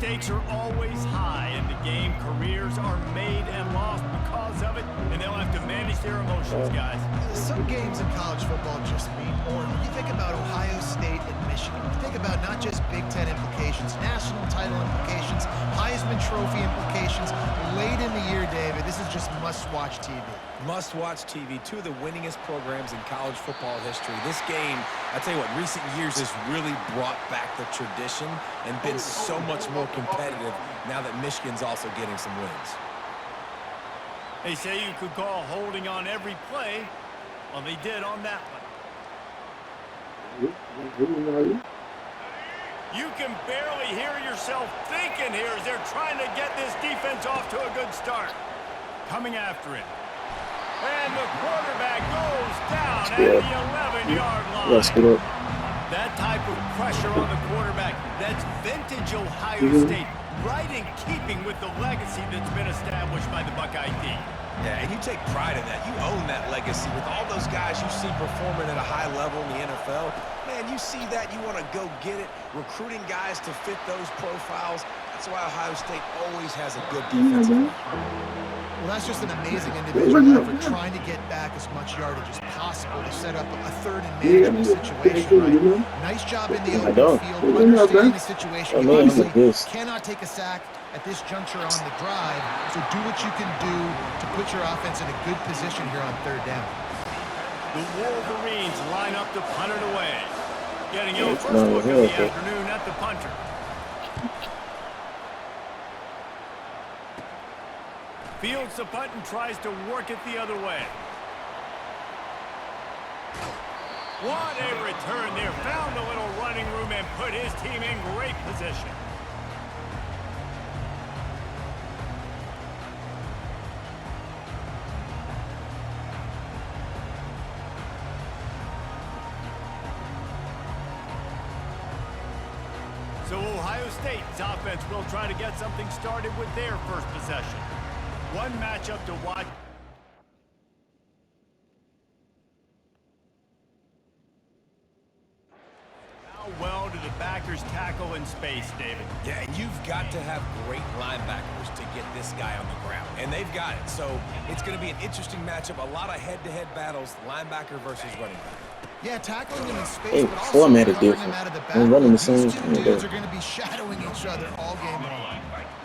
stakes are always high in the game. Careers are made and lost because of it, and they'll have to manage their emotions, guys. Some games in college football just mean more. When you think about Ohio State and Michigan, you think about not just Big Ten implications, national title implications, Heisman Trophy implications. Late in the year, David, this is just must-watch TV. Must-watch TV. Two of the winningest programs in college football history. This game, I tell you what, recent years has really brought back the tradition and been so much more competitive now that Michigan's also getting some wins. They say you could call holding on every play. Well, they did on that one. You can barely hear yourself thinking here as they're trying to get this defense off to a good start. Coming after it. And the quarterback goes down at the 11-yard line. That type of pressure on the quarterback, that's vintage Ohio State, right in keeping with the legacy that's been established by the Buckeye D. Yeah, and you take pride in that. You own that legacy with all those guys you see performing at a high level in the NFL. Man, you see that, you want to go get it, recruiting guys to fit those profiles. That's why Ohio State always has a good defensive line. Well, that's just an amazing individual effort trying to get back as much yardage as possible to set up a third and manageable situation, right? Nice job in the open field, understanding the situation. You obviously cannot take a sack at this juncture on the drive, so do what you can do to put your offense in a good position here on third down. The Wolverines line up to punt it away. Getting your first look of the afternoon at the punter. Fields the punt and tries to work it the other way. What a return there. Found a little running room and put his team in great position. So Ohio State's offense will try to get something started with their first possession. One matchup to watch. How well do the backers tackle in space, David? Yeah, and you've got to have great linebackers to get this guy on the ground. And they've got it. So it's going to be an interesting matchup. A lot of head-to-head battles, linebacker versus running back. Yeah, tackling him in space, but also covering him out of the back. These two dudes are going to be shadowing each other all game long.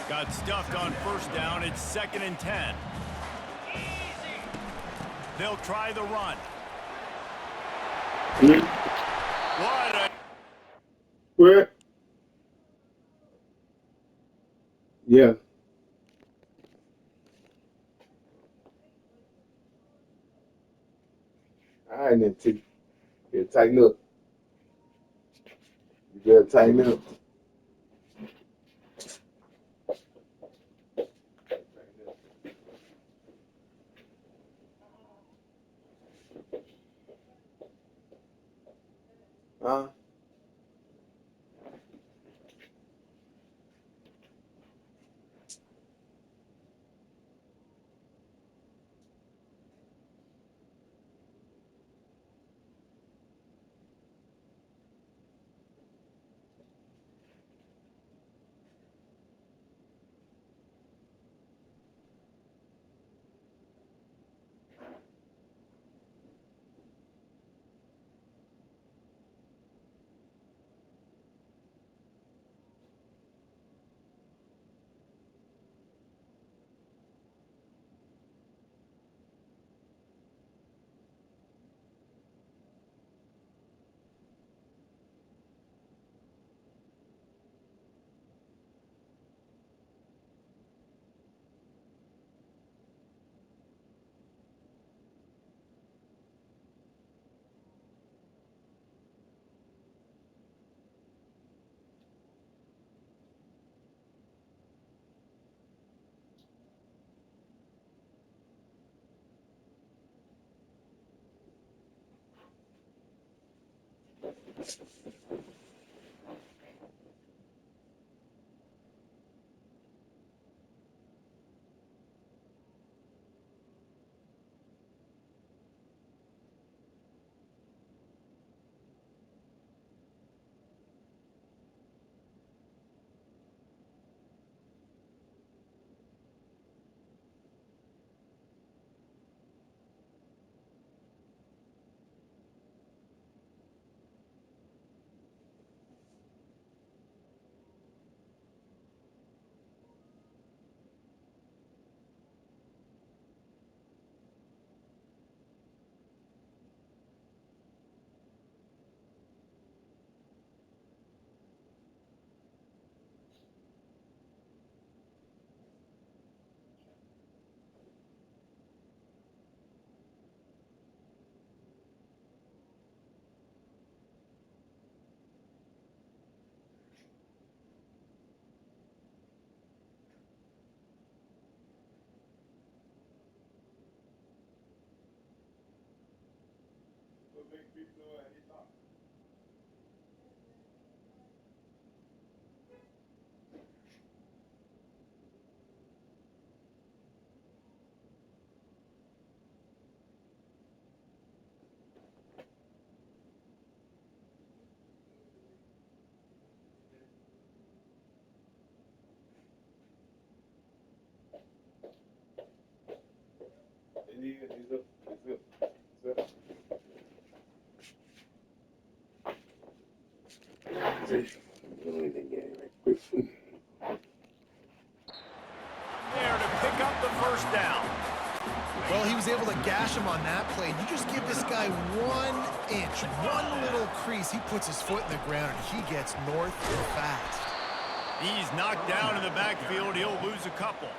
Got stuffed on first down. It's 2nd and 10. They'll try the run. What a... Where? Yeah. All right, then, T. You gotta tighten up. You gotta tighten up. Huh? Well, he was able to gash him on that play. You just give this guy 1 inch, one little crease, he puts his foot in the ground, and he gets north fast. He's knocked down in the backfield. He'll lose a couple.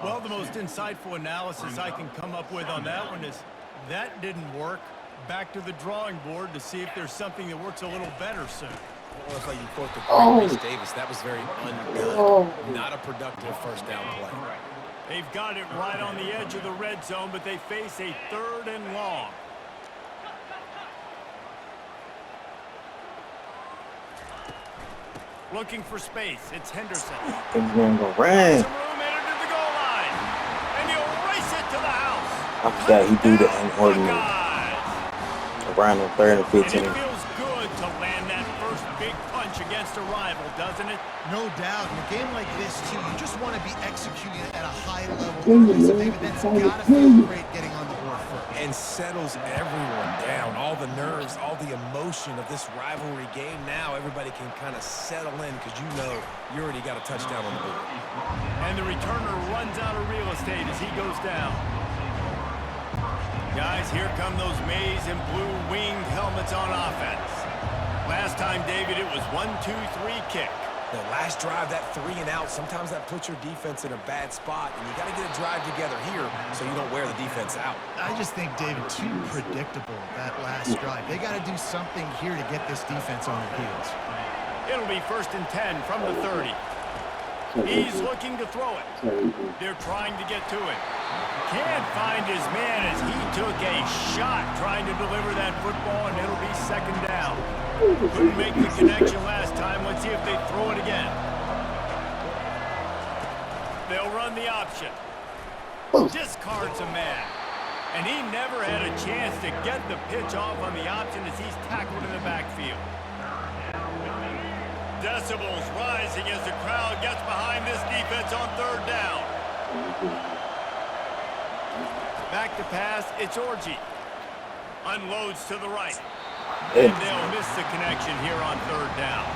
Well, the most insightful analysis I can come up with on that one is that didn't work. Back to the drawing board to see if there's something that works a little better soon. Well, it's like you quote the great Rece Davis. That was very undone. Not a productive first down play. They've got it right on the edge of the red zone, but they face a 3rd and long. Looking for space. It's Henderson. He's going to go ran. Some room entered to the goal line. And he'll race it to the house. I forgot he do the unordinary. Buckeyes. Around the 3rd and And 15. it feels good to land that first big punch against a rival, doesn't it? No doubt. In a game like this, too, you just want to be executing it at a high level. So David, that's got to feel great getting on the board first. And settles everyone down. All the nerves, all the emotion of this rivalry game. Now everybody can kind of settle in because you know you already got a touchdown on the board. And the returner runs out of real estate as he goes down. Guys, here come those maize and blue winged helmets on offense. Last time, David, it was 1-2-3 kick. The last drive, that 3 and out, sometimes that puts your defense in a bad spot, and you got to get a drive together here so you don't wear the defense out. I just think, David, too predictable, that last drive. They got to do something here to get this defense on their heels. It'll be 1st and 10 from the 30. He's looking to throw it. They're trying to get to it. Can't find his man as he took a shot trying to deliver that football, and it'll be 2nd down. Couldn't make the connection last time. Let's see if they throw it again. They'll run the option. Discards a man. And he never had a chance to get the pitch off on the option as he's tackled in the backfield. Decibels rising as the crowd gets behind this defense on 3rd down. Back to pass, it's Orji. Unloads to the right. And they'll miss the connection here on 3rd down.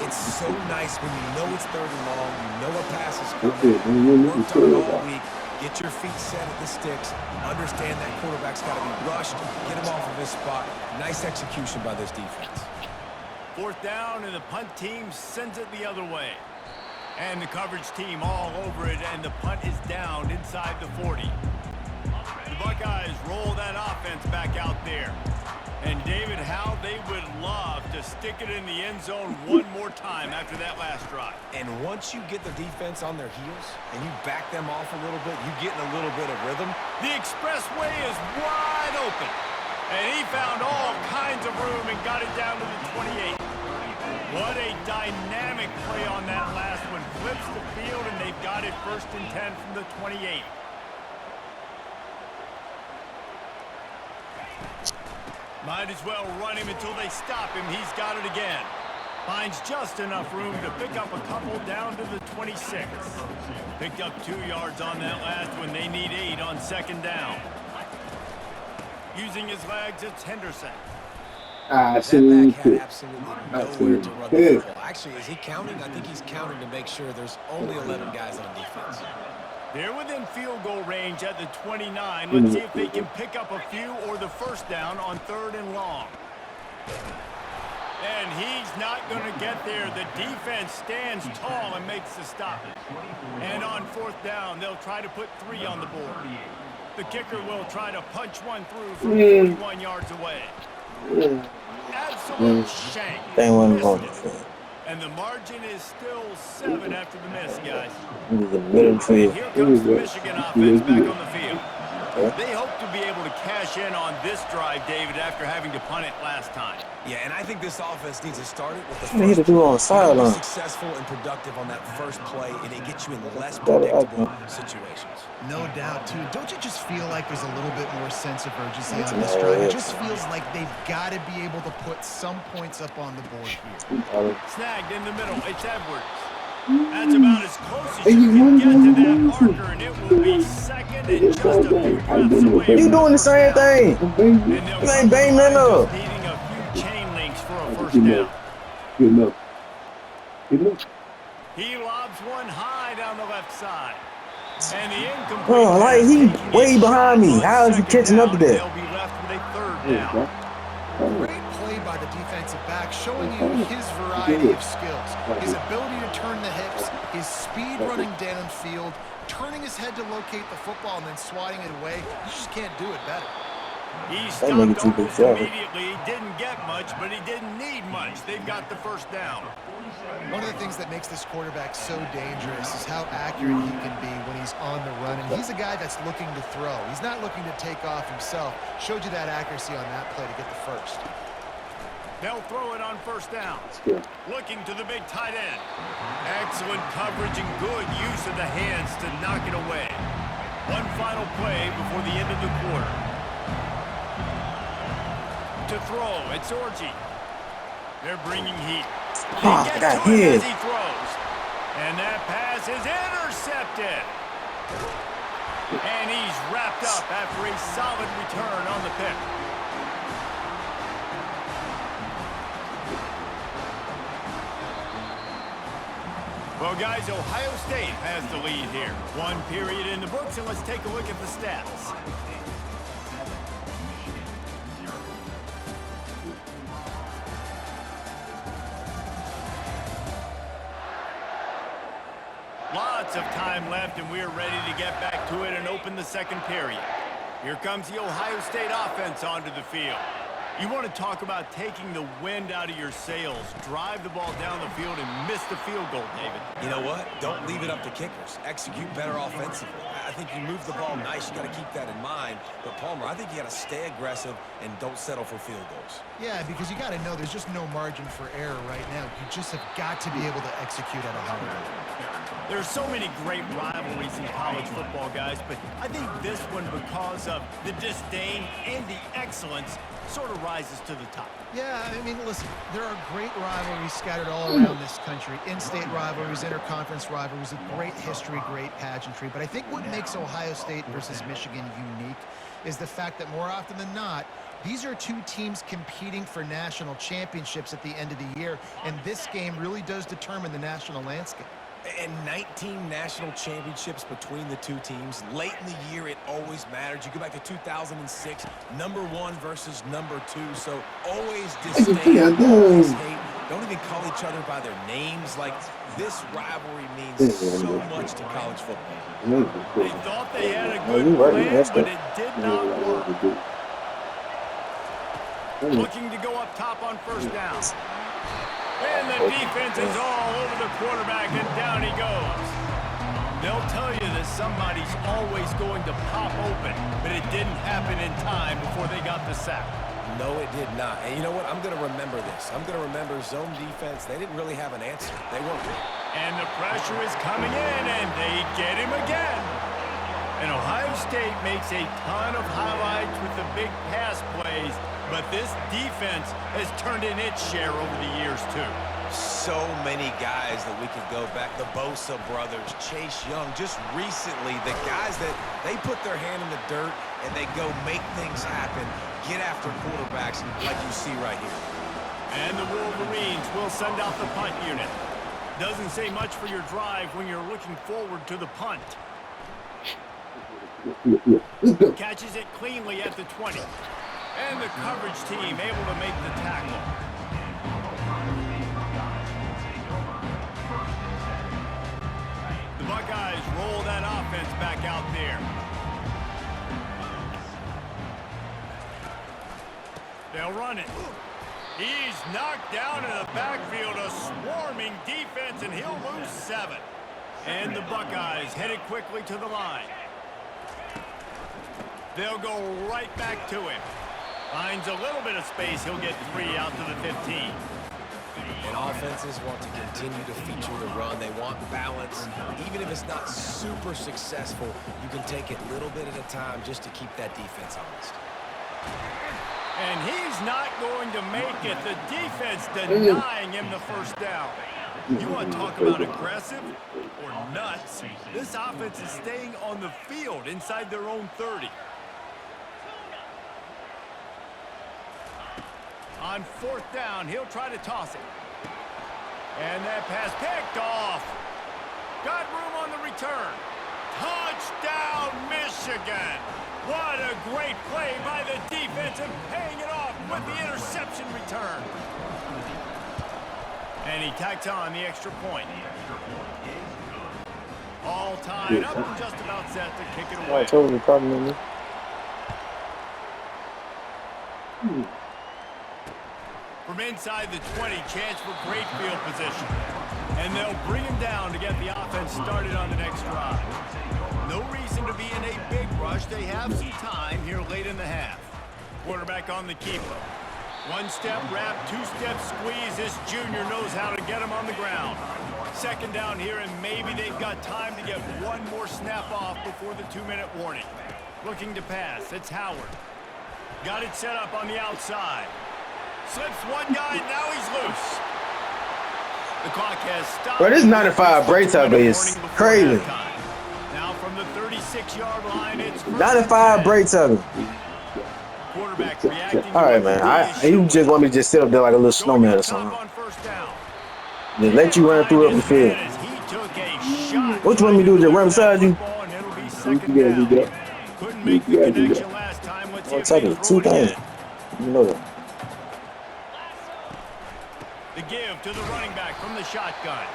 It's so nice when you know it's 3rd and long, you know a pass is coming, worked on it all week, get your feet set at the sticks, understand that quarterback's got to be rushed, get him off of his spot. Nice execution by this defense. 4th down, and the punt team sends it the other way. And the coverage team all over it, and the punt is down inside the 40. The Buckeyes roll that offense back out there. And David, how they would love to stick it in the end zone one more time after that last drive. And once you get the defense on their heels and you back them off a little bit, you get in a little bit of rhythm. The expressway is wide open. And he found all kinds of room and got it down to the 28. What a dynamic play on that last one. Flips the field, and they've got it 1st and 10 from the 28. Might as well run him until they stop him. He's got it again. Finds just enough room to pick up a couple down to the 26. Picked up 2 yards on that last one. They need 8 on 2nd down. Using his legs, it's Henderson. That back had absolutely nowhere to run the football. Actually, is he counting? I think he's counting to make sure there's only 11 guys on defense. They're within field goal range at the 29. Let's see if they can pick up a few or the 1st down on 3rd and long. And he's not going to get there. The defense stands tall and makes the stop. And on 4th down, they'll try to put 3 on the board. The kicker will try to punch one through from 41 yards away. Absolute shank. They wasn't going Missed to it. And the margin is still 7 after the miss, guys. the middle field. Here comes the Michigan offense back on the field. They hope to be able to cash in on this drive, David, after having to punt it last time. Yeah, and I think this offense needs to start it with the What do you first do on the play. sideline? Successful and productive on that first play, and it gets you in less predictable situations. No doubt, too. Don't you just feel like there's a little bit more sense of urgency on this drive? It just feels like they've got to be able to put some points up on the board here. Snagged in the middle. It's Edwards. That's about as close as you can get to that marker, and it will be 2nd and just a few breaths away. You doing the same thing. And they'll You ain't banging that up. needing a few chain links for a 1st down. Good enough. He lobs one high down the left side. And the incomplete Bro, like, pass he taking way a behind shot me. on How is he second catching up to down. that? They'll be left with a third There you down. go. Great play by the defensive back, showing you his variety of skills. His ability to turn the hips, his speed running downfield, turning his head to locate the football and then swatting it away. You just can't do it better. He That stopped nigga too big almost for it. immediately. He didn't get much, but he didn't need much. They've got the first down. One of the things that makes this quarterback so dangerous is how accurate he can be when he's on the run. And he's a guy that's looking to throw. He's not looking to take off himself. Showed you that accuracy on that play to get the first. They'll throw it on first down. Yeah. Looking to the big tight end. Excellent coverage and good use of the hands to knock it away. One final play before the end of the quarter. To throw, it's Orji. They're bringing heat. They Oh, get got to him hit. as he throws. And that pass is intercepted. And he's wrapped up after a solid return on the pick. Well, guys, Ohio State has the lead here. One period in the books, and let's take a look at the stats. Lots of time left, and we're ready to get back to it and open the second period. Here comes the Ohio State offense onto the field. You want to talk about taking the wind out of your sails, drive the ball down the field, and miss the field goal, David. You know what? Don't leave it up to kickers. Execute better offensively. I think you move the ball nice. You got to keep that in mind. But, Palmer, I think you got to stay aggressive and don't settle for field goals. Yeah, because you got to know there's just no margin for error right now. You just have got to be able to execute at a high level. There's so many great rivalries in college football, guys, but I think this one, because of the disdain and the excellence, sort of rises to the top. Yeah, I mean, listen, there are great rivalries scattered all around this country. In-state rivalries, interconference rivalries, with great history, great pageantry. But I think what makes Ohio State versus Michigan unique is the fact that more often than not, these are two teams competing for national championships at the end of the year, and this game really does determine the national landscape. And 19 national championships between the two teams. Late in the year, it always matters. You go back to 2006, number 1 versus number 2. So always disdain, always hate. Don't even call each other by their names. Like, this rivalry means so much to college football. They thought they had a good plan, but it did not work. Looking to go up top on first down. And the defense is all over the quarterback, and down he goes. They'll tell you that somebody's always going to pop open, but it didn't happen in time before they got the sack. No, it did not. And you know what? I'm going to remember this. I'm going to remember zone defense. They didn't really have an answer. They weren't. And the pressure is coming in, and they get him again. And Ohio State makes a ton of highlights with the big pass plays, but this defense has turned in its share over the years, too. So many guys that we could go back. The Bosa brothers, Chase Young. Just recently, the guys that they put their hand in the dirt and they go make things happen, get after quarterbacks like you see right here. And the Wolverines will send out the punt unit. Doesn't say much for your drive when you're looking forward to the punt. Catches it cleanly at the 20. And the coverage team able to make the tackle. The Buckeyes roll that offense back out there. They'll run it. He's knocked down in the backfield, a swarming defense, and he'll lose 7. And the Buckeyes headed quickly to the line. They'll go right back to him. Finds a little bit of space. He'll get 3 out to the 15. And offenses want to continue to feature the run. They want balance. Even if it's not super successful, you can take it a little bit at a time just to keep that defense honest. And he's not going to make it. The defense denying him the first down. You want to talk about aggressive or nuts? This offense is staying on the field inside their own 30. On fourth down, he'll try to toss it. And that pass picked off. Got room on the return. Touchdown, Michigan. What a great play by the defense and paying it off with the interception return. And he tacks on the extra point. All tied up and just about set to kick it away. I told you probably. From inside the 20, chance for great field position. And they'll bring him down to get the offense started on the next drive. No reason to be in a big rush. They have some time here late in the half. Quarterback on the keeper. One-step wrap, two-step squeeze. This junior knows how to get him on the ground. Second down here, and maybe they've got time to get one more snap off before the 2-minute warning. Looking to pass. It's Howard. Got it set up on the outside. Slips one guy, now he's loose. The clock has stopped. Bro, this 95 breaks up is crazy. Now from the 36-yard line, it's 95 breaks up. quarterback reacting. All right, man. You just want me to just sit up there like a little snowman or something. Just let you run through up the field. What you want me to do? Just run beside you? Couldn't make the connection last time. Let's see if I'll they you throw two it again. things. You know that. The give to the running back from the shotgun.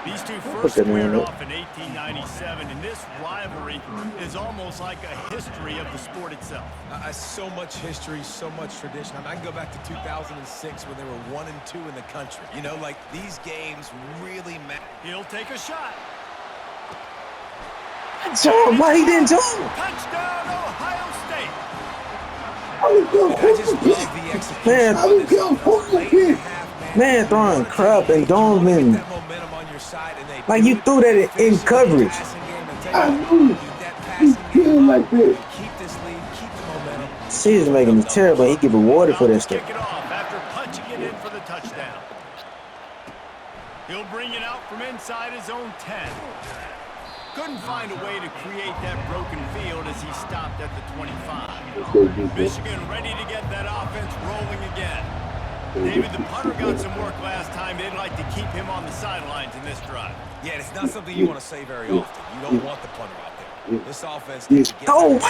These two first squared off in 1897, and this rivalry is almost like a history of the sport itself. So much history, so much tradition. I can go back to 2006 when they were 1-2 in the country. You know, like, these games really matter. He'll take a shot. Jump, why he didn't jump? Touchdown, Ohio State. I just love the execution. Man, throwing crap and domes. That momentum on your side, and they Like you threw that in coverage. Like this. Keep this lead, keep the momentum. She's making me terrible. He get rewarded for that stuff. Kick it off after punching it in for the touchdown. He'll bring it out from inside his own 10. Couldn't find a way to create that broken field as he stopped at the 25. Michigan ready to get that offense rolling again. David, the punter got some work last time. They'd like to keep him on the sidelines in this drive. Yeah, it's not something you want to say very often. You don't want the punter out there. This offense needs to get and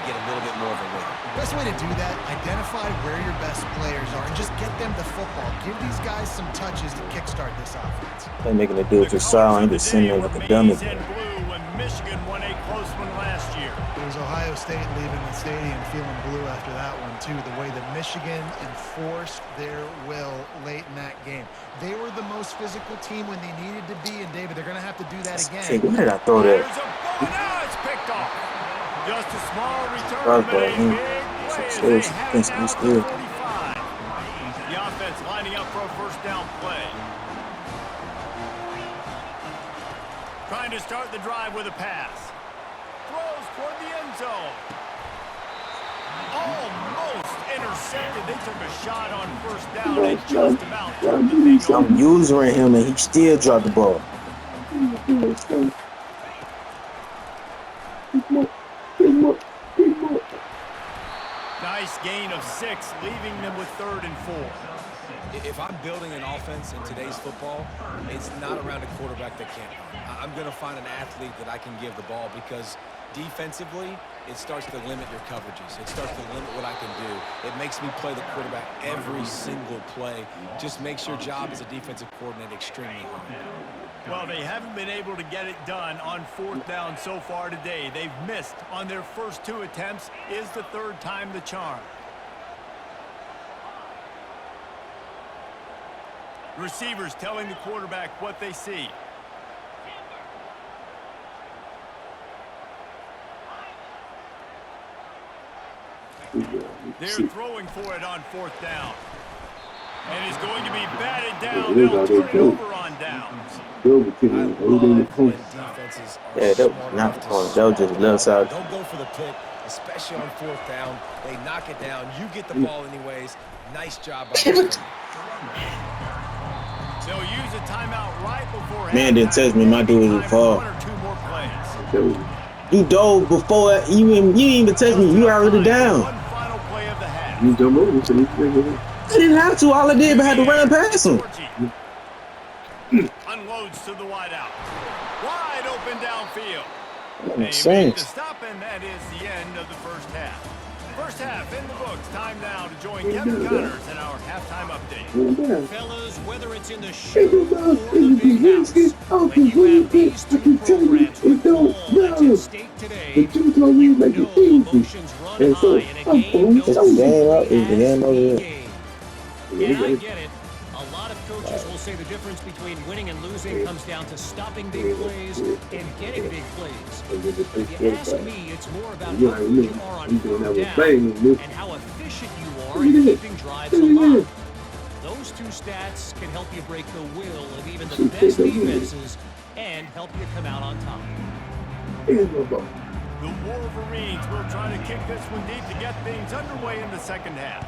get a little bit more of a win. Best way to do that, identify where your best players are and just get them the football. Give these guys some touches to kickstart this offense. They're making a deal for silent. Just sitting there like a dummy. When Michigan won a close one last year. It was Ohio State leaving the stadium feeling blue after that one, too. The way that Michigan enforced their will late in that game. They were the most physical team when they needed to be, and David, they're going to have to do that again. Hey, where did I throw that? There's a ball, now it's picked off. Just a small return, but a big play as they had it down to the 45. The offense lining up for a first down play. Trying to start the drive with a pass. Throws toward the end zone. Almost intercepted. They took a shot on first down and just about turned the thing over. I'm using him and he still dropped the ball. Nice gain of 6, leaving them with 3rd and 4. If I'm building an offense in today's football, it's not around a quarterback that can't run. I'm going to find an athlete that I can give the ball because defensively, it starts to limit your coverages. It starts to limit what I can do. It makes me play the quarterback every single play. Just makes your job as a defensive coordinator extremely hard. Well, they haven't been able to get it done on 4th down so far today. They've missed on their first 2 attempts. Is the 3rd time the charm? Receivers telling the quarterback what they see. They're throwing for it on 4th down. And is going to be batted down. They'll turn it over on downs. Yeah, that was not the corner. That was just left side. Don't go for the pick, especially on 4th down. They knock it down. You get the ball anyways. Nice job by the team. They'll use a timeout right before Man didn't touch me. My dude was fall. 1 or 2 more plays. You dove before you didn't even touch me. You already down. One final play of the half. You jump over, so you I didn't have to. All I did was had to run past him. unloads to the wideout. Wide open downfield. That They makes made the sense. stop, and that is the end of the first half. First half in the books. Time now to join Kevin Connors in our halftime update. Fellas, whether it's in the shoe or the big house, when you have these two programs with all that's at stake today, you know emotions run high in a game known It's as the game up. It's the the game over. game. Yeah, I get it. A lot of coaches will say the difference between winning and losing comes down to stopping big plays and getting big plays. If you ask me, it's more about how good you are on fourth down and how efficient you are in keeping drives alive. Those two stats can help you break the will of even the best defenses and help you come out on top. The Wolverines will try to kick this one deep to get things underway in the second half.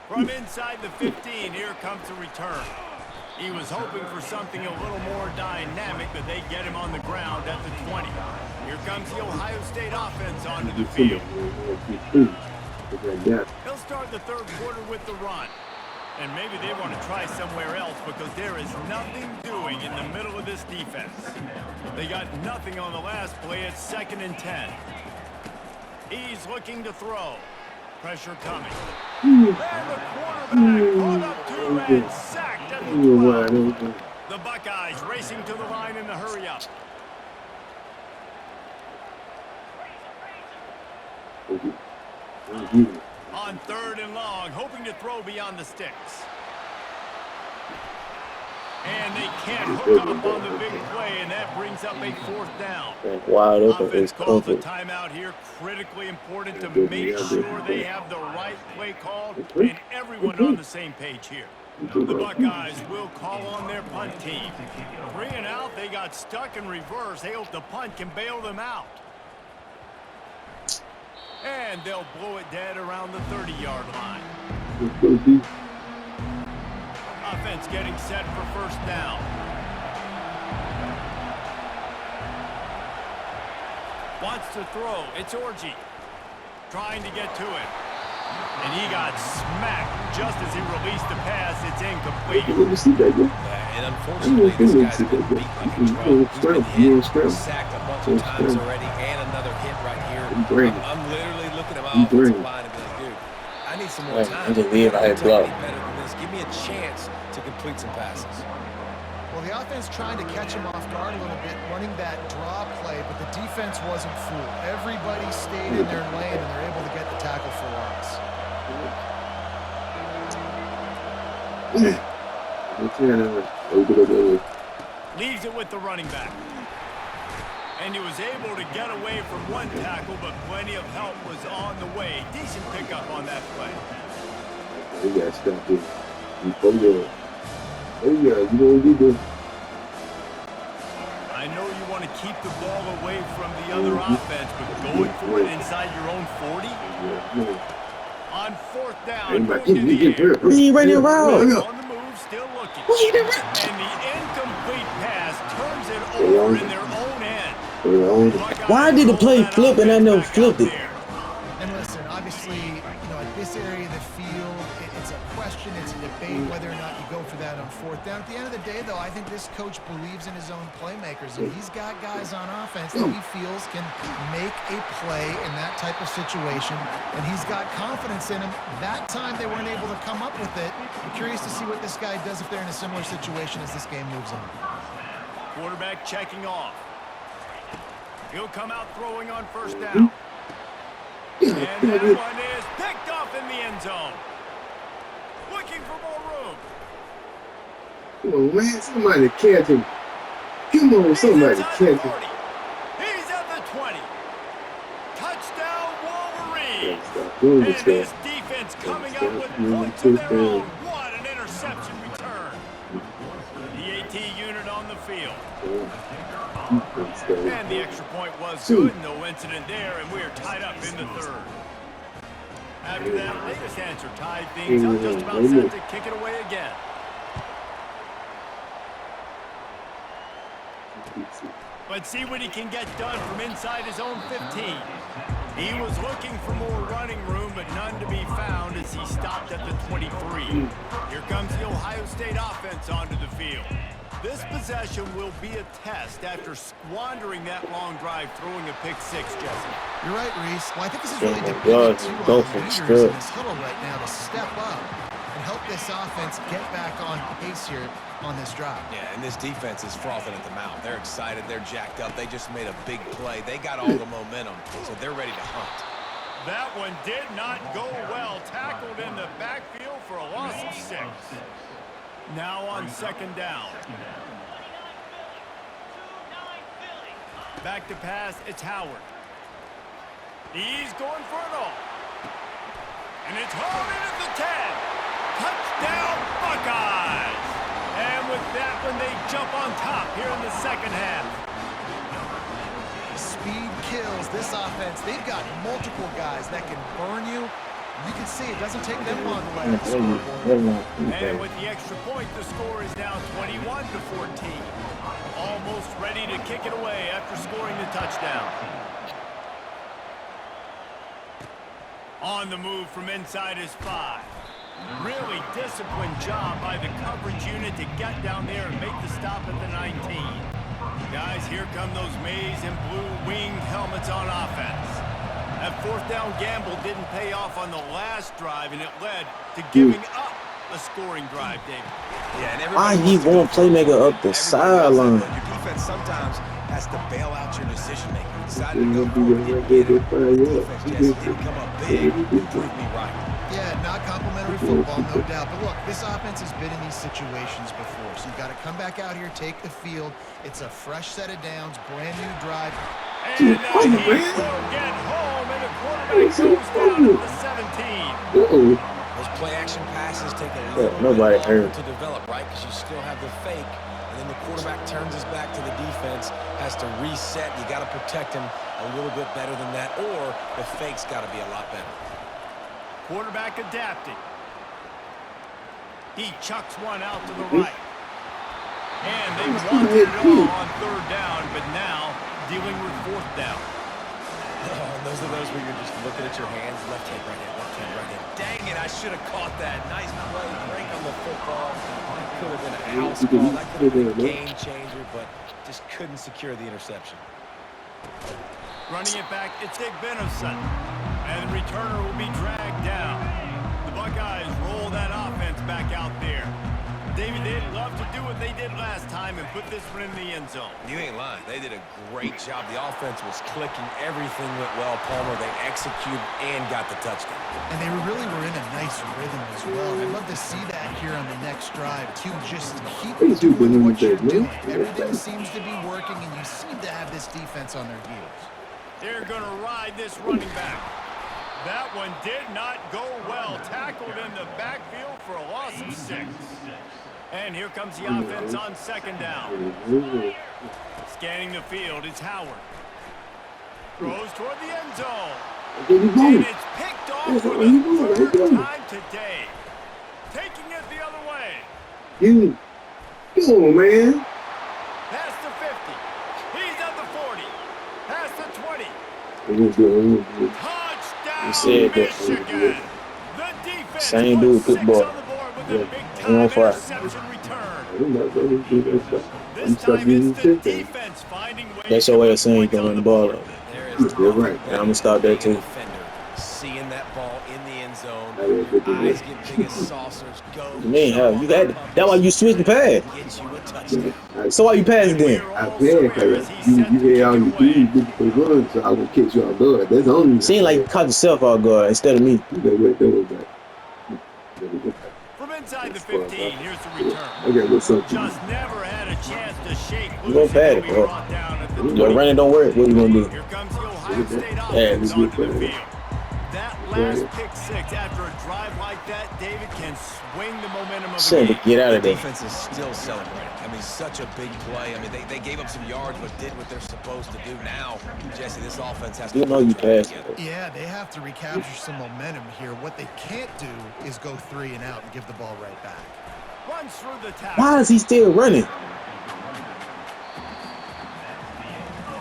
From inside the 15, here comes the return. He was hoping for something a little more dynamic, but they get him on the ground at the 20. Here comes the Ohio State offense onto the field. He'll start the third quarter with the run. And maybe they want to try somewhere else because there is nothing doing in the middle of this defense. They got nothing on the last play. It's 2nd and 10. He's looking to throw. Pressure coming. And the quarterback caught up to and sacked at the 12. The Buckeyes racing to the line in the hurry-up. On 3rd and long, hoping to throw beyond the sticks. And they can't hook up on the big play, and that brings up a 4th down. Wide open. Offense It's calls a covered. timeout here. Critically important to make sure they have the right play called and everyone on the same page here. The Buckeyes will call on their punt team. 3 and out, they got stuck in reverse. They hope the punt can bail them out. And they'll blow it dead around the 30-yard line. Offense getting set for 1st down. Wants to throw. It's Orji. Trying to get to him. And he got smacked just as he released the pass. It's incomplete. And unfortunately, this guy's been beat like a drum. He's been hit, sacked a bunch of times already, and another hit right here. I'm literally looking at my offensive line and be like, dude, I need some more time. Just leave it Take block. me better than this. Give me a chance to complete some passes. Well, the offense trying to catch him off guard a little bit, running that draw play, but the defense wasn't fooled. Everybody stayed in their lane, and they're able to get the tackle for loss. Leaves it with the running back. And he was able to get away from one tackle, but plenty of help was on the way. Decent pickup on that play. I know you want to keep the ball away from the other offense, but going for it inside your own 40? On 4th down, going to the air. He ran it On wrong. the move, still looking. And the incomplete pass turns it over in their own end. Why did the play flip and I never flipped it? And listen, obviously, at this area of the field, it's a question, it's a debate whether or not you go for that on 4th down. At the end of the day, though, I think this coach believes in his own playmakers, and he's got guys on offense that he feels can make a play in that type of situation, and he's got confidence in him. That time they weren't able to come up with it. I'm curious to see what this guy does if they're in a similar situation as this game moves on. Quarterback checking off. He'll come out throwing on 1st down. And that one is picked off in the end zone. Looking for more room. Come on, man. Somebody catch him. Come on, somebody He's catch inside him. the 40. He's at the 20. Touchdown Wolverines. And his defense coming up with points of their own. What an interception return. The AT unit on the field. And the extra point was good. No incident there, and we're tied up in the 3rd. After that latest answer tied things up, just about set to kick it away again. Let's see what he can get done from inside his own 15. He was looking for more running room, but none to be found as he stopped at the 23. Here comes the Ohio State offense onto the field. This possession will be a test after squandering that long drive, throwing a pick-6, Jesse. You're right, Reese. Well, I think this is really dependent too on the leaders in this huddle right now to step up and help this offense get back on pace here on this drive. Yeah, and this defense is frothing at the mouth. They're excited. They're jacked up. They just made a big play. They got all the momentum, so they're ready to hunt. That one did not go well. Tackled in the backfield for a loss of 6. Now on 2nd down. Back to pass, it's Howard. He's going for it all. And it's hauled in at the 10. Touchdown, Buckeyes! And with that one, they jump on top here in the 2nd half. Speed kills this offense. They've got multiple guys that can burn you. You can see it doesn't take them long to land the scoreboard. And with the extra point, the score is now 21-14. Almost ready to kick it away after scoring the touchdown. On the move from inside his 5. Really disciplined job by the coverage unit to get down there and make the stop at the 19. Guys, here come those maize and blue winged helmets on offense. That 4th down gamble didn't pay off on the last drive, and it led to giving up a scoring drive, David. Yeah, and why he won't playmaker up the sideline? Your defense sometimes has to bail out your decision making. You decided to go for it, didn't get it. The defense just didn't come up big and prove me right. Yeah, not complimentary football, no doubt. But look, this offense has been in these situations before, so you've got to come back out here, take the field. It's a fresh set of downs, brand new drive. And he will get home, and the quarterback goes down at the 17. Those play-action passes take a Yeah, little nobody bit longer hurt. to develop, right? Because you still have the fake, and then the quarterback turns his back to the defense, has to reset. You got to protect him a little bit better than that, or the fake's got to be a lot better. Quarterback adapting. He chucks one out to the right. And they wanted it all on 3rd down, but now dealing with 4th down. And those are those where you're just looking at your hands, left hand, right hand, left hand, right hand. Dang it, I should have caught that. Nice play, break on the football. That could have been a house call. That could have been a game changer, but just couldn't secure the interception. Running it back, it's Igbenison. And the returner will be dragged down. The Buckeyes roll that offense back out there. David, they'd love to do what they did last time and put this one in the end zone. You ain't lying. They did a great job. The offense was clicking. Everything went well, Palmer. They executed and got the touchdown. And they really were in a nice rhythm as well. I'd love to see that here on the next drive, too. Just keep doing what you're doing. Everything seems to be working, and you seem to have this defense on their heels. They're going to ride this running back. That one did not go well. Tackled in the backfield for a loss of 6. And here comes the offense on 2nd down. Scanning the field, it's Howard. Throws toward the end zone. And it's picked off for the 3rd time today. Taking it the other way. Come on, man. Past the 50. He's at the 40. Past the 20. Touchdown, said that. Michigan. The defense Same dude, good boy. on the board with a big-time on fire. interception return. This time it's the defense finding ways. That's your way of saying you can run the ball up. There is You're right. And I'm gonna stop that too. defender seeing that ball in the end zone. Eyes get big as saucers. Go. Man, how you got that's why you switched the pass. Get you a touchdown. So why you passing then? I played because you had all you do looking for runs, so I would catch you off guard. That's the only. Seemed like you caught yourself off guard instead of me. From inside the 15, here's the return. Okay, what's up? Just never had a chance to shake You gonna loose. pat and it, be bro. brought down at the Your 20. running don't work. What you gonna do? Here comes the Ohio State Yeah, offense this onto is the good. field. That last pick-6 after a drive like that, David, can swing the momentum of the Shit, game. get out of The there. defense is still celebrating. I mean, such a big play. I mean, they gave up some yards, but did what they're supposed to do. Now, Jesse, this offense has to You know you put it passed. together. Yeah, they have to recapture some momentum here. What they can't do is go 3 and out and give the ball right back. Runs through the tackle. Why is he still running?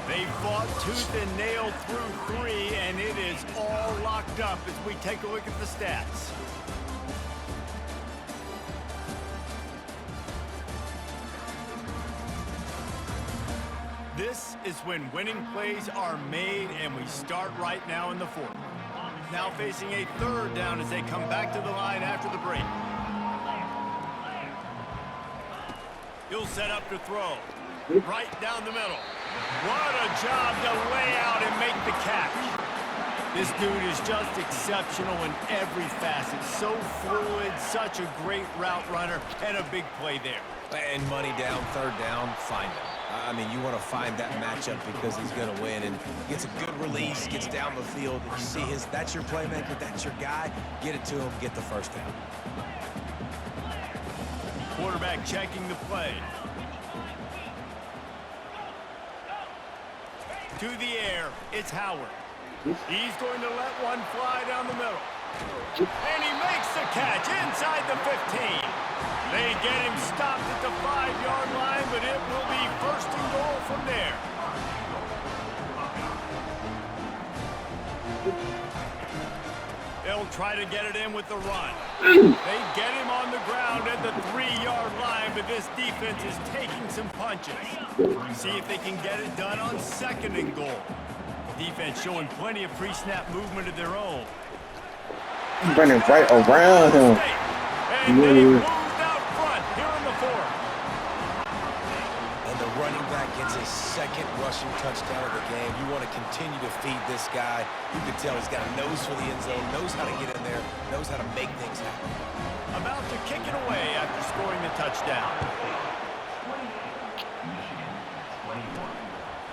They fought tooth and nail through 3, and it is all locked up as we take a look at the stats. This is when winning plays are made, and we start right now in the fourth. Now facing a third down as they come back to the line after the break. He'll set up to throw. Right down the middle. What a job to lay out and make the catch. This dude is just exceptional in every facet. So fluid, such a great route runner, and a big play there. And money down, third down, find him. I mean, you want to find that matchup because he's going to win. And gets a good release, gets down the field. You see that's your playmaker, that's your guy. Get it to him, get the first down. Quarterback checking the play. To the air, it's Howard. He's going to let one fly down the middle. And he makes the catch inside the 15. They get him stopped at the 5-yard line, but it will be first and goal from there. They'll try to get it in with the run. They get him on the ground at the 3-yard line, but this defense is taking some punches. See if they can get it done on second and goal. Defense showing plenty of pre-snap movement of their own. Running right around him. And they moved out front here in the fourth. And the running back gets his second rushing touchdown of the game. You want to continue to feed this guy. You can tell he's got a nose for the end zone, knows how to get in there, knows how to make things happen. About to kick it away after scoring the touchdown.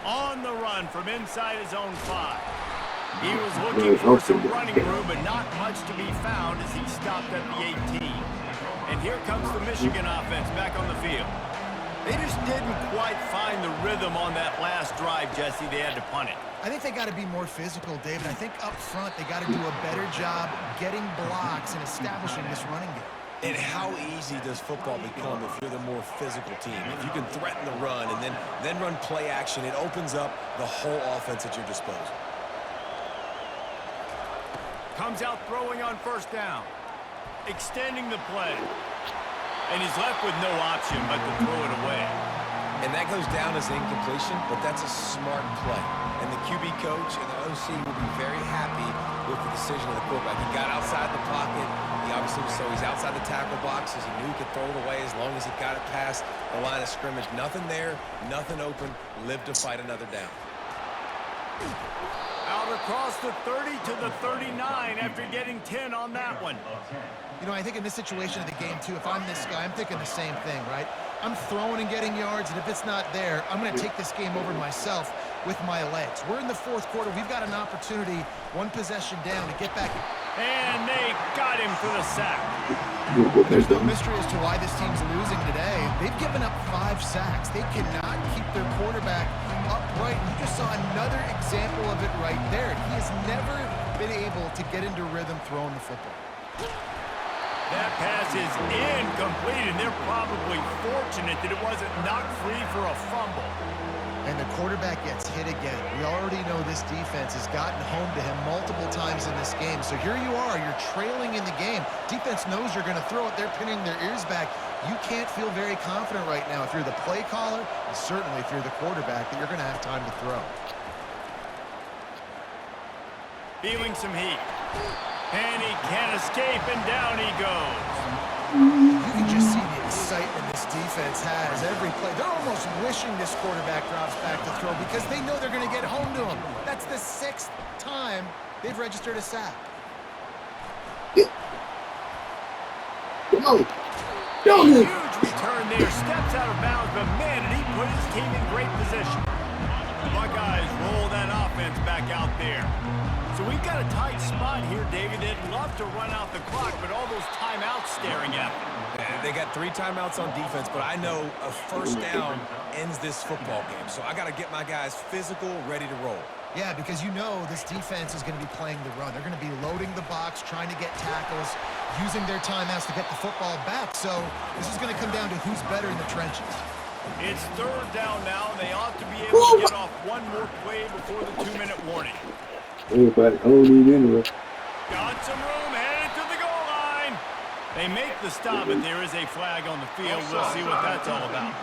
On the run from inside his own 5. He was looking for some running room, but not much to be found as he stopped at the 18. And here comes the Michigan offense back on the field. They just didn't quite find the rhythm on that last drive, Jesse. They had to punt it. I think they got to be more physical, David. I think up front they got to do a better job getting blocks and establishing this running game. And how easy does football become if you're the more physical team? If you can threaten the run and then run play action, it opens up the whole offense at your disposal. Comes out throwing on first down. Extending the play. And he's left with no option but to throw it away. And that goes down as incompletion, but that's a smart play. And the QB coach and the OC will be very happy with the decision of the quarterback. He got outside the pocket. He obviously so he's outside the tackle boxes. He knew he could throw it away as long as he got it past the line of scrimmage. Nothing there, nothing open. Live to fight another down. Out across the 30 to the 39 after getting 10 on that one. You know, I think in this situation of the game, too, if I'm this guy, I'm thinking the same thing, right? I'm throwing and getting yards, and if it's not there, I'm going to take this game over myself with my legs. We're in the fourth quarter. We've got an opportunity, one possession down, to get back. And they got him for the sack. There's no mystery as to why this team's losing today. They've given up 5 sacks. They cannot keep their quarterback upright. You just saw another example of it right there. He has never been able to get into rhythm throwing the football. That pass is incomplete, and they're probably fortunate that it wasn't knocked free for a fumble. And the quarterback gets hit again. We already know this defense has gotten home to him multiple times in this game. So here you are, you're trailing in the game. Defense knows you're going to throw it. They're pinning their ears back. You can't feel very confident right now if you're the play caller, and certainly if you're the quarterback, that you're going to have time to throw. Feeling some heat. And he can't escape, and down he goes. You can just see the excitement this defense has every play. They're almost wishing this quarterback drops back to throw because they know they're going to get home to him. That's the 6th time they've registered a sack. Come on. Huge return there. Steps out of bounds, but man, did he put his team in great position. The Buckeyes roll that offense back out there. So we've got a tight spot here, David. They'd love to run out the clock, but all those timeouts staring at them. They got 3 timeouts on defense, but I know a first down ends this football game. So I got to get my guys physical, ready to roll. Yeah, because you know this defense is going to be playing the run. They're going to be loading the box, trying to get tackles, using their timeouts to get the football back. So this is going to come down to who's better in the trenches. It's third down now, and they ought to be able to get off one more play before the 2-minute warning. Everybody own it anyway. Got some room, headed to the goal line. They make the stop, but there is a flag on the field. We'll see what that's all about.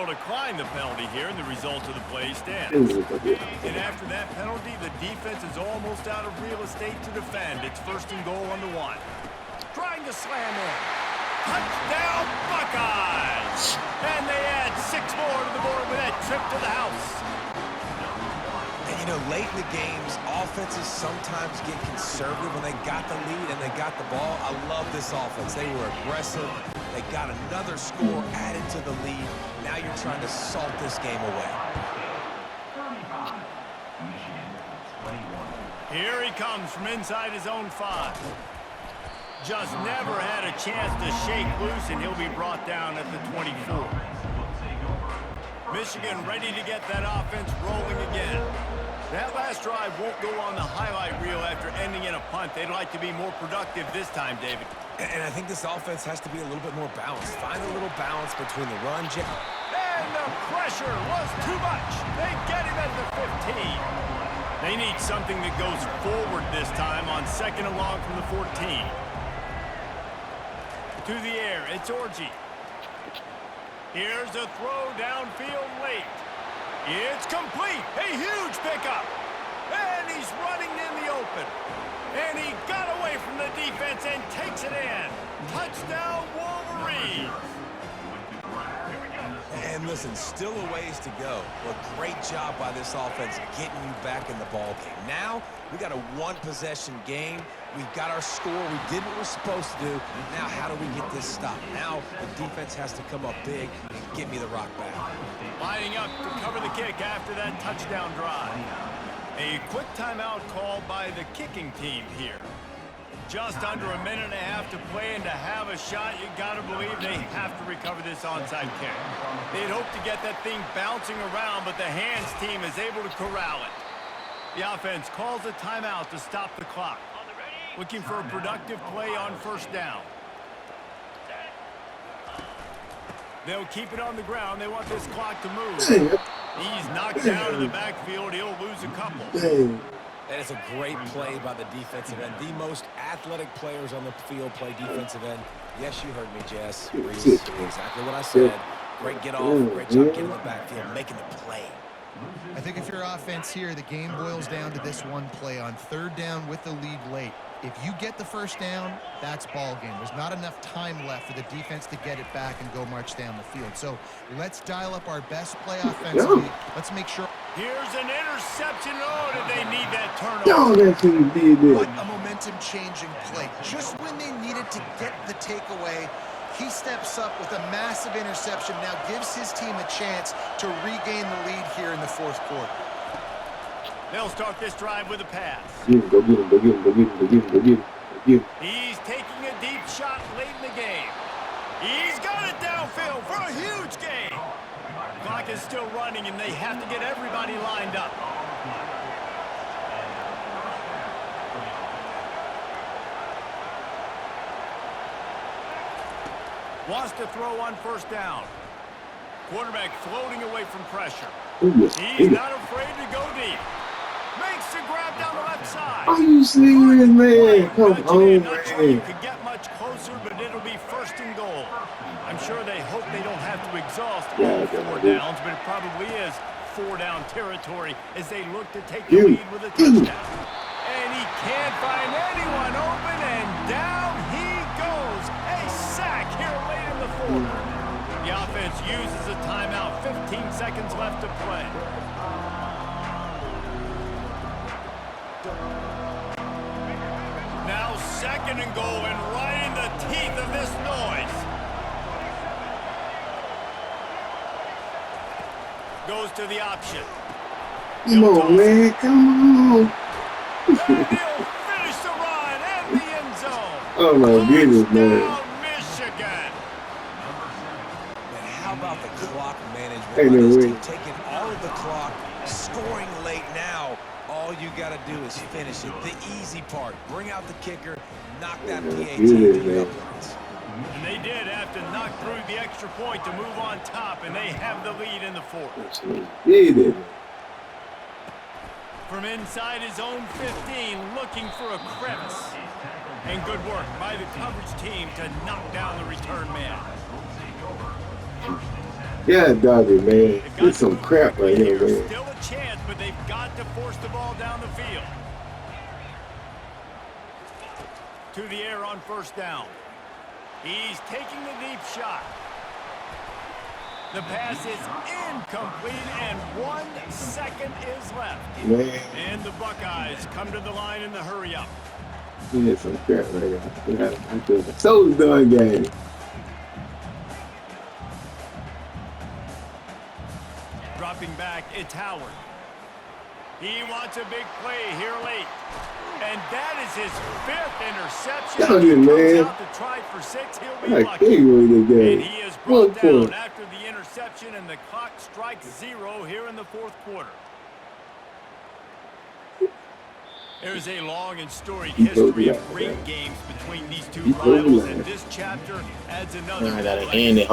decline the penalty here, and the result of the play stands. And after that penalty, the defense is almost out of real estate to defend. It's 1st and goal on the 1. Trying to slam in. Touchdown, Buckeyes! And they add 6 more to the board with that trip to the house. And, you know, late in the games, offenses sometimes get conservative when they got the lead and they got the ball. I love this offense. They were aggressive. They got another score added to the lead. Now you're trying to salt this game away. Here he comes from inside his own 5. Just never had a chance to shake loose, and he'll be brought down at the 24. Michigan ready to get that offense rolling again. That last drive won't go on the highlight reel after ending in a punt. They'd like to be more productive this time, David. And I think this offense has to be a little bit more balanced. Find a little balance between the run. And the pressure was too much. They get him at the 15. They need something that goes forward this time on 2nd and long from the 14. To the air, it's Orji. Here's a throw downfield late. It's complete. A huge pickup. And he's running in the open. And he got away from the defense and takes it in. Touchdown, Wolverines. And listen, still a ways to go. But great job by this offense getting you back in the ball game. Now, we got a 1-possession game. We've got our score. We did what we're supposed to do. Now, how do we get this stopped? Now, the defense has to come up big and get me the rock back. Lining up to cover the kick after that touchdown drive. A quick timeout called by the kicking team here. Just under a minute and a half to play, and to have a shot, you gotta believe they have to recover this onside kick. They'd hope to get that thing bouncing around, but the hands team is able to corral it. The offense calls a timeout to stop the clock. Looking for a productive play on 1st down. They'll keep it on the ground. They want this clock to move. He's knocked down in the backfield. He'll lose a couple. That is a great play by the defensive end. The most athletic players on the field play defensive end. Yes, you heard me, Jess. Exactly what I said. Great get off. Great job getting in the backfield, making the play. I think if your offense here, the game boils down to this one play on 3rd down with the lead late. If you get the 1st down, that's ball game. There's not enough time left for the defense to get it back and go march down the field. So let's dial up our best play offensively. Let's make sure. Here's an interception. Oh, did they need that turnover? What a momentum-changing play. Just when they needed to get the takeaway, he steps up with a massive interception. Now gives his team a chance to regain the lead here in the 4th quarter. They'll start this drive with a pass. Go get him. He's taking a deep shot late in the game. He's got it downfield for a huge gain. Clock is still running, and they have to get everybody lined up. Wants to throw on 1st down. Quarterback floating away from pressure. He's not afraid to go deep. Makes the grab down the left side. Are you serious, man? Come on, man. Sure you could get much closer, but it'll be 1st and goal. I'm sure they hope they don't have to exhaust all 4 downs, but it probably is 4-down territory as they look to take the lead with a touchdown. And he can't find anyone open, and down he goes. A sack here late in the 4th. The offense uses a timeout. 15 seconds left to play. Now 2nd and goal, and right in the teeth of this noise. Goes to the option. Come on, man. Come on. And he'll finish the run and the end zone. Oh, my goodness, man. Michigan. And how about the clock management Hey, by no this way. team? Taking all of the clock, scoring late now. All you got to do is finish it. The easy part. Bring out the kicker. Knock that PAT to the uprights. And they did have to knock through the extra point to move on top, and they have the lead in the 4th. From inside his own 15, looking for a crevice. And good work by the coverage team to knock down the return man. Yeah, Dodger, man. They've got This to some move crap quickly right here, here. man. Still a chance, but they've got to force the ball down the field. To the air on first down. He's taking the deep shot. The pass is incomplete, and 1 second is left. Man, And the Buckeyes come to the line in the hurry-up. he did some crap right here. So done game. Dropping back, it's Howard. He wants a big play here late. And that is his 5th interception. Done He it, comes man. out to try for 6. He'll be I lucky. can't win this And game. he is brought 1 down point. after the interception, and the clock strikes 0 here in the 4th quarter. There's a long and storied history of great games between these two rivals, and this chapter adds another. I gotta end it.